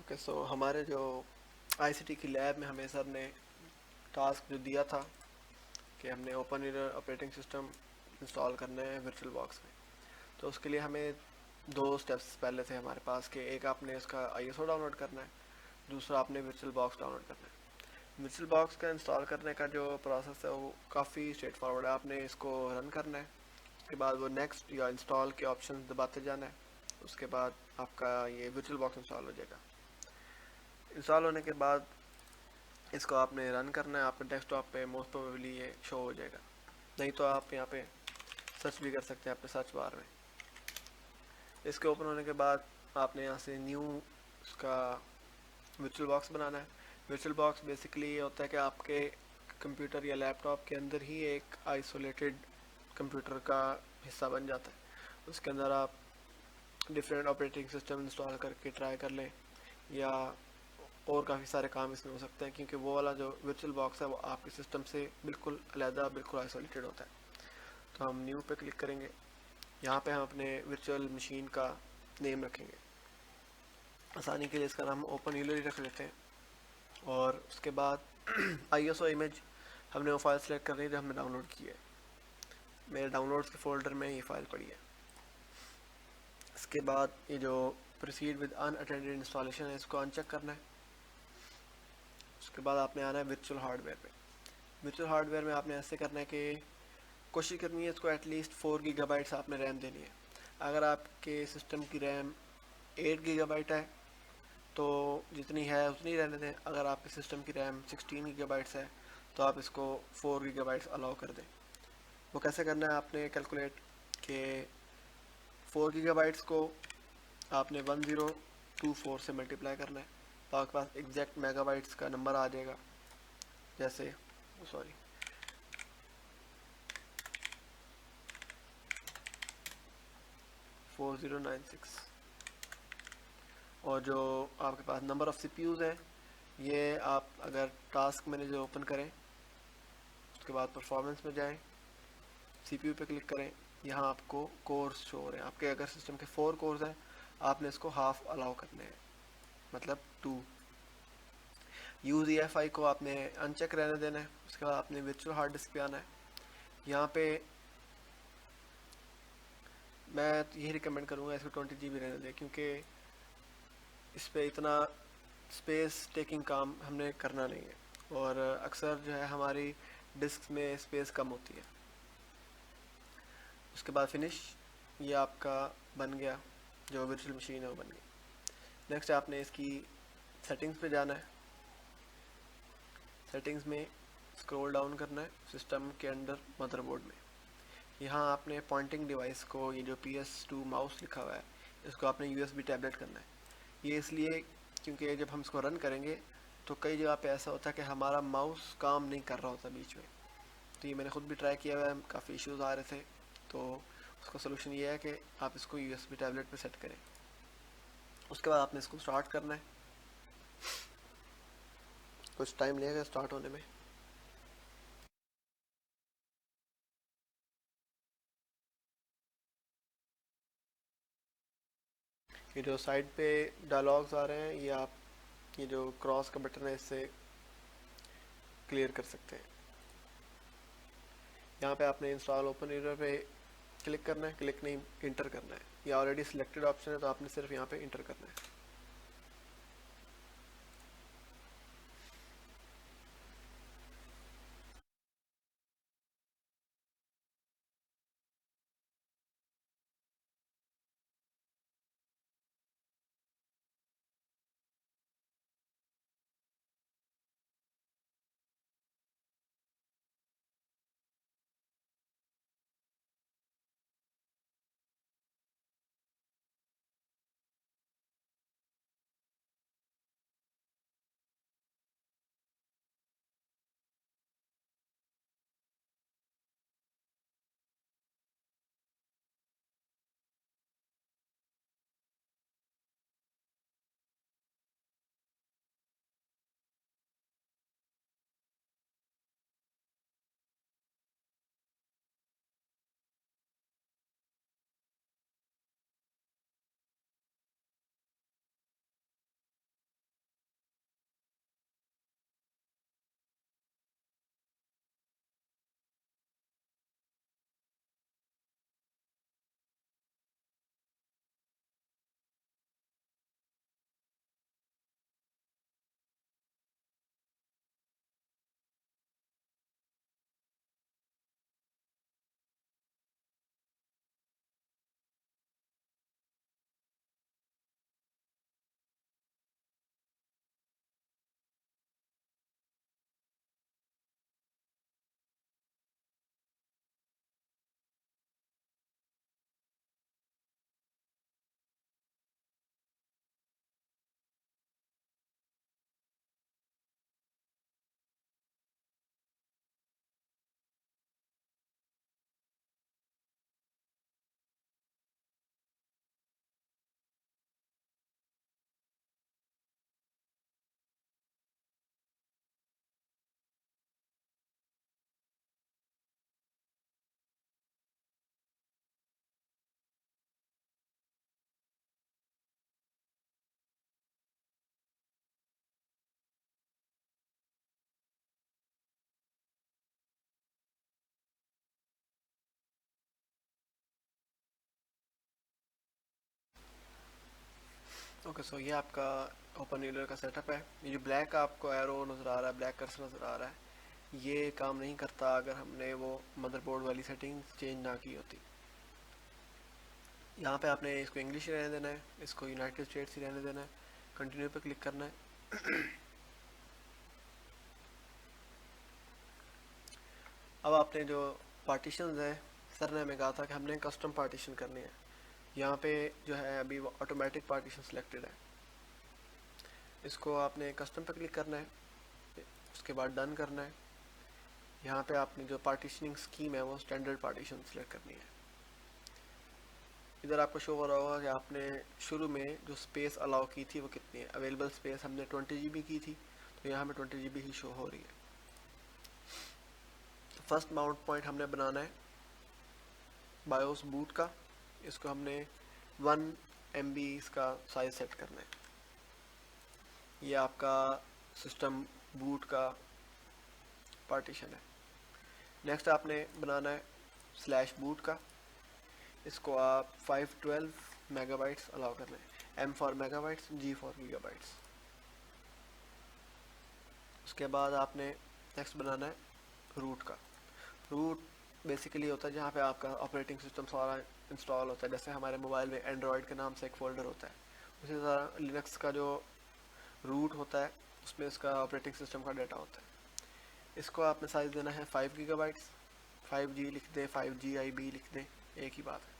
Okay, सो हमारे जो ICT की लैब में हमें सर ने टास्क जो दिया था कि हमने open user operating system install करना है वर्चुअल बॉक्स में। तो उसके लिए हमें दो स्टेप्स पहले थे हमारे पास कि एक आपने उसका आईएसओ डाउनलोड करना है, दूसरा आपने वर्चुअल बॉक्स डाउनलोड करना है। वर्चुअल बॉक्स का इंस्टॉल करने का जो प्रोसेस है वो काफ़ी स्ट्रेट फॉरवर्ड है। आपने इसको रन करना है, उसके बाद वो नेक्स्ट या इंस्टॉल के ऑप्शन दबाते जाना है। उसके बाद आपका ये वर्चुअल बॉक्स इंस्टॉल हो जाएगा। इंस्टॉल होने के बाद इसको आपने रन करना है। आपके डेस्कटॉप पे मोस्ट प्रोबेबली ये शो हो जाएगा, नहीं तो आप यहाँ पे सर्च भी कर सकते हैं अपने सर्च बार में। इसके ओपन होने के बाद आपने यहाँ से न्यू उसका वर्चुअल बॉक्स बनाना है। वर्चुअल बॉक्स बेसिकली ये होता है कि आपके कंप्यूटर या लैपटॉप के अंदर ही एक आइसोलेटेड कंप्यूटर का हिस्सा बन जाता है। उसके अंदर आप डिफरेंट ऑपरेटिंग सिस्टम इंस्टॉल करके ट्राई कर लें, या और काफ़ी सारे काम इसमें हो सकते हैं, क्योंकि वो वाला जो वर्चुअल बॉक्स है वो आपके सिस्टम से बिल्कुल अलहदा, बिल्कुल आइसोलेटेड होता है। तो हम न्यू पे क्लिक करेंगे। यहाँ पे हम अपने वर्चुअल मशीन का नेम रखेंगे। आसानी के लिए इसका नाम ओपन यूलर रख लेते हैं। और उसके बाद आईएसओ इमेज हमने वो फाइल सेलेक्ट करनी है जो हमने डाउनलोड की है। मेरे डाउनलोड्स के फोल्डर में ये फाइल पड़ी है। इसके बाद ये जो प्रोसीड विद अनअटेंडेड इंस्टॉलेशन है इसको अनचेक करना है। उसके बाद आपने आना है वर्चुअल हार्डवेयर पे। वर्चुअल हार्डवेयर में आपने ऐसे करना है कि कोशिश करनी है इसको एटलीस्ट 4 GB आपने रैम देनी है। अगर आपके सिस्टम की रैम 8 GB है तो जितनी है उतनी रहने दें। अगर आपके सिस्टम की रैम 16 GB है तो आप इसको 4 GB अलाउ कर दें। वो कैसे करना है, आपने कैलकुलेट के 4 GB को आपने 1024 से मल्टीप्लाई करना है, तो आपके पास एग्जैक्ट मेगाबाइट्स का नंबर आ जाएगा। जैसे सॉरी 4096। और जो आपके पास नंबर ऑफ़ सीपीयूज़ हैं, ये आप अगर टास्क मैनेजर ओपन करें, उसके बाद परफॉर्मेंस में जाएं, सीपीयू पे क्लिक करें, यहाँ आपको कोर्स शो हो रहे हैं। आपके अगर सिस्टम के 4 कोर्स हैं, आपने इसको हाफ अलाउ करने हैं, मतलब 2। यूज़ EFI को आपने अनचेक रहने देना है। उसके बाद आपने वर्चुअल हार्ड डिस्क पे आना है। यहाँ पे मैं यही रिकमेंड करूँगा इसको 20 GB रहने दें, क्योंकि इस पर इतना स्पेस टेकिंग काम हमने करना नहीं है, और अक्सर जो है हमारी डिस्क में स्पेस कम होती है। उसके बाद फिनिश, ये आपका बन गया, जो वर्चुअल मशीन है वो बन गई। नेक्स्ट आपने इसकी सेटिंग्स पे जाना है। सेटिंग्स में स्क्रॉल डाउन करना है सिस्टम के अंदर मदरबोर्ड में। यहाँ आपने पॉइंटिंग डिवाइस को, ये जो PS2 माउस लिखा हुआ है, इसको आपने USB टैबलेट करना है। ये इसलिए क्योंकि जब हम इसको रन करेंगे तो कई जगह पे ऐसा होता है कि हमारा माउस काम नहीं कर रहा होता बीच में। तो ये मैंने खुद भी ट्राई किया हुआ है, काफ़ी इश्यूज़ आ रहे थे। तो उसका सोल्यूशन ये है कि आप इसको USB टैबलेट पे सेट करें। उसके बाद आपने इसको स्टार्ट करना है। कुछ टाइम लगेगा स्टार्ट होने में। ये जो साइड पे डायलॉग्स आ रहे हैं, ये आप ये जो क्रॉस का बटन है इससे क्लियर कर सकते हैं। यहाँ पे आपने इंस्टॉल ओपन यूजर पे क्लिक करना है, क्लिक नहीं इंटर करना है। ये ऑलरेडी सिलेक्टेड ऑप्शन है तो आपने सिर्फ यहाँ पे इंटर करना है। ओके, सो ये आपका ओपन यूलर का सेटअप है। ये जो ब्लैक आपको एरो नज़र आ रहा है, ब्लैक कर्सर नज़र आ रहा है, ये काम नहीं करता अगर हमने वो मदरबोर्ड वाली सेटिंग्स चेंज ना की होती। यहाँ पे आपने इसको इंग्लिश ही रहने देना है, इसको यूनाइटेड स्टेट्स ही रहने देना है, कंटिन्यू पे क्लिक करना है। अब आपने जो पार्टीशन है, सर ने हमें कहा था कि हमने कस्टम पार्टीशन करनी है। यहाँ पे जो है अभी वो ऑटोमेटिक पार्टीशन सिलेक्टेड है, इसको आपने कस्टम पे क्लिक करना है, उसके बाद डन करना है। यहाँ पे आपने जो पार्टीशनिंग स्कीम है वो स्टैंडर्ड पार्टीशन सिलेक्ट करनी है। इधर आपको शो हो रहा होगा कि आपने शुरू में जो स्पेस अलाउ की थी वो कितनी है। अवेलेबल स्पेस हमने 20 GB की थी, तो यहाँ पे 20 GB ही शो हो रही है। फर्स्ट माउंट पॉइंट हमने बनाना है बायोस बूट का, इसको हमने 1 MB इसका साइज सेट करना है। ये आपका सिस्टम बूट का पार्टीशन है। नेक्स्ट आपने बनाना है स्लैश बूट का, इसको आप 512 मेगाबाइट्स अलाउ करना है। M for megabytes, G for gigabytes. उसके बाद आपने नेक्स्ट बनाना है रूट का। रूट बेसिकली होता है जहाँ पे आपका ऑपरेटिंग सिस्टम सारा इंस्टॉल होता है। जैसे हमारे मोबाइल में एंड्रॉयड के नाम से एक फ़ोल्डर होता है, उसी तरह लिनक्स का जो रूट होता है उसमें इसका ऑपरेटिंग सिस्टम का डाटा होता है। इसको आपने साइज़ देना है 5 गीगाबाइट्स। 5G लिख दें, 5GIB लिख दें, एक ही बात है।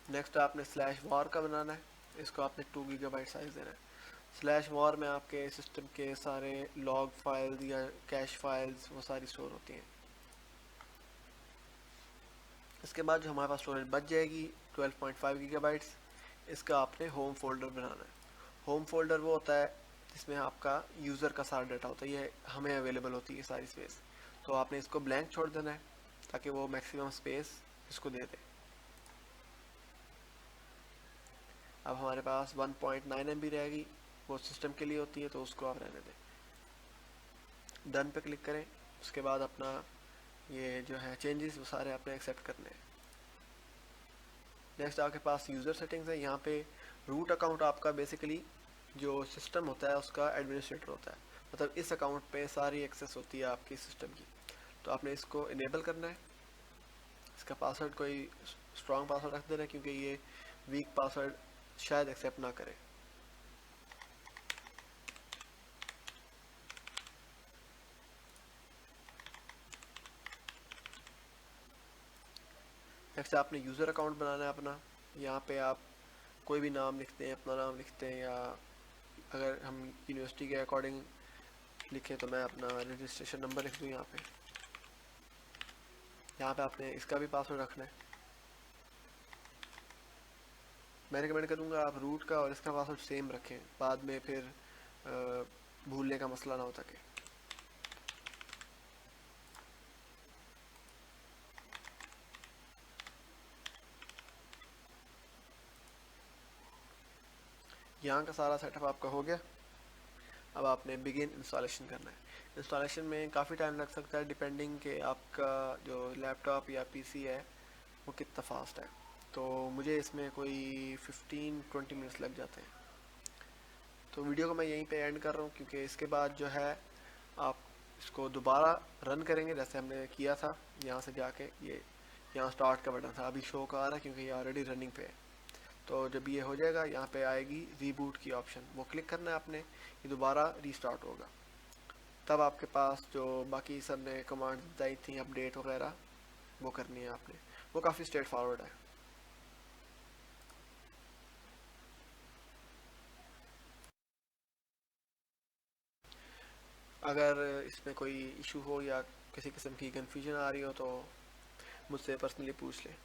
नेक्स्ट आपने स्लैश वॉर का बनाना है, इसको आपने 2 गीगाबाइट साइज़ देना है। स्लैश वॉर में आपके सिस्टम के सारे लॉग फाइल्स या कैश फाइल्स वो सारी स्टोर होती हैं। इसके बाद जो हमारे पास स्टोरेज बच जाएगी 12.5 गीगाबाइट्स, इसका आपने होम फोल्डर बनाना है। होम फोल्डर वो होता है जिसमें आपका यूज़र का सारा डाटा होता है, ये हमें अवेलेबल होती है सारी स्पेस। तो आपने इसको ब्लैंक छोड़ देना है ताकि वो मैक्सिमम स्पेस इसको दे दे। अब हमारे पास 1.9 MB रहेगी, वो सिस्टम के लिए होती है, तो उसको आप रहने दें। डन पे क्लिक करें। उसके बाद अपना ये जो है चेंजेस वो सारे आपने एक्सेप्ट करने हैं। नेक्स्ट आपके पास यूज़र सेटिंग्स है। यहाँ पे रूट अकाउंट आपका बेसिकली जो सिस्टम होता है उसका एडमिनिस्ट्रेटर होता है, मतलब इस अकाउंट पे सारी एक्सेस होती है आपकी सिस्टम की। तो आपने इसको इनेबल करना है। इसका पासवर्ड कोई स्ट्रॉन्ग पासवर्ड रख देना है क्योंकि ये वीक पासवर्ड शायद एक्सेप्ट ना करे। नेक्स्ट आपने यूज़र अकाउंट बनाना है अपना। यहाँ पे आप कोई भी नाम लिखते हैं, अपना नाम लिखते हैं, या अगर हम यूनिवर्सिटी के अकॉर्डिंग लिखें तो मैं अपना रजिस्ट्रेशन नंबर लिख दूँ। यहाँ पे आपने इसका भी पासवर्ड रखना है। मैं रिकमेंड करूँगा आप रूट का और इसका पासवर्ड सेम रखें, बाद में फिर भूलने का मसला ना हो सके। यहाँ का सारा सेटअप आपका हो गया। अब आपने बिगिन इंस्टॉलेशन करना है। इंस्टॉलेशन में काफ़ी टाइम लग सकता है डिपेंडिंग के आपका जो लैपटॉप या पीसी है वो कितना फास्ट है। तो मुझे इसमें कोई 15-20 मिनट्स लग जाते हैं। तो वीडियो को मैं यहीं पे एंड कर रहा हूँ क्योंकि इसके बाद जो है आप इसको दोबारा रन करेंगे जैसे हमने किया था। यहाँ से जाके ये यहाँ स्टार्ट का बटन था, अभी शो का आ रहा है क्योंकि ये ऑलरेडी रनिंग पे है। तो जब ये हो जाएगा यहाँ पे आएगी रीबूट की ऑप्शन, वो क्लिक करना है आपने, ये दोबारा रीस्टार्ट होगा। तब आपके पास जो बाकी सब ने कमांड बताई थी अपडेट वगैरह वो करनी है आपने। वो काफ़ी स्ट्रेट फॉरवर्ड है। अगर इसमें कोई इशू हो या किसी किस्म की कन्फ्यूजन आ रही हो तो मुझसे पर्सनली पूछ लें।